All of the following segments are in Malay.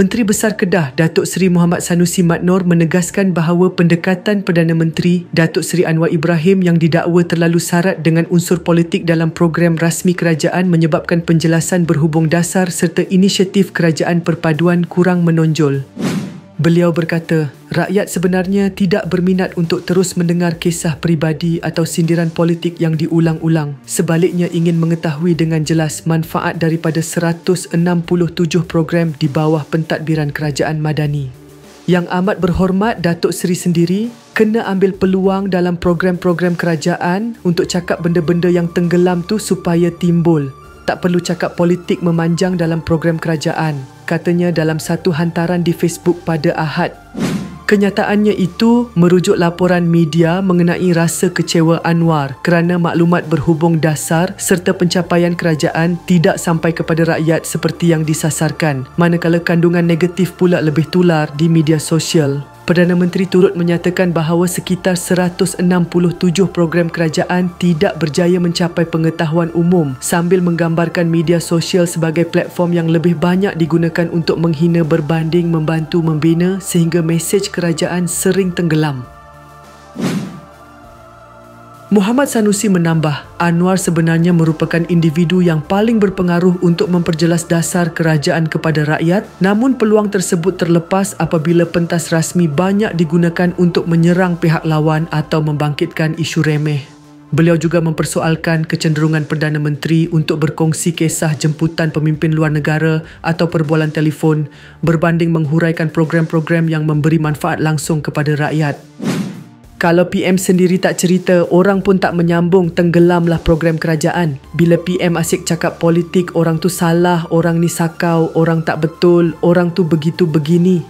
Menteri Besar Kedah Datuk Seri Muhammad Sanusi Mat Noor menegaskan bahawa pendekatan Perdana Menteri Datuk Seri Anwar Ibrahim yang didakwa terlalu sarat dengan unsur politik dalam program rasmi kerajaan menyebabkan penjelasan berhubung dasar serta inisiatif kerajaan perpaduan kurang menonjol. Beliau berkata, rakyat sebenarnya tidak berminat untuk terus mendengar kisah peribadi atau sindiran politik yang diulang-ulang. Sebaliknya ingin mengetahui dengan jelas manfaat daripada 167 program di bawah pentadbiran kerajaan Madani. Yang amat berhormat Datuk Seri sendiri kena ambil peluang dalam program-program kerajaan untuk cakap benda-benda yang tenggelam tu supaya timbul. Tak perlu cakap politik memanjang dalam program kerajaan, katanya dalam satu hantaran di Facebook pada Ahad. Kenyataannya itu merujuk laporan media mengenai rasa kecewa Anwar kerana maklumat berhubung dasar serta pencapaian kerajaan tidak sampai kepada rakyat seperti yang disasarkan, manakala kandungan negatif pula lebih tular di media sosial. Perdana Menteri turut menyatakan bahawa sekitar 167 program kerajaan tidak berjaya mencapai pengetahuan umum sambil menggambarkan media sosial sebagai platform yang lebih banyak digunakan untuk menghina berbanding membantu membina sehingga mesej kerajaan sering tenggelam. Muhammad Sanusi menambah, Anwar sebenarnya merupakan individu yang paling berpengaruh untuk memperjelas dasar kerajaan kepada rakyat, namun peluang tersebut terlepas apabila pentas rasmi banyak digunakan untuk menyerang pihak lawan atau membangkitkan isu remeh. Beliau juga mempersoalkan kecenderungan Perdana Menteri untuk berkongsi kisah jemputan pemimpin luar negara atau perbualan telefon berbanding menghuraikan program-program yang memberi manfaat langsung kepada rakyat. Kalau PM sendiri tak cerita, orang pun tak menyambung, tenggelamlah program kerajaan. Bila PM asyik cakap politik, orang tu salah, orang ni sakau, orang tak betul, orang tu begitu begini.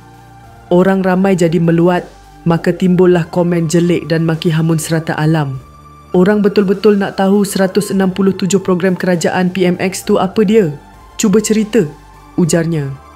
Orang ramai jadi meluat, maka timbullah komen jelek dan maki hamun serata alam. Orang betul-betul nak tahu 167 program kerajaan PMX tu apa dia? Cuba cerita, ujarnya.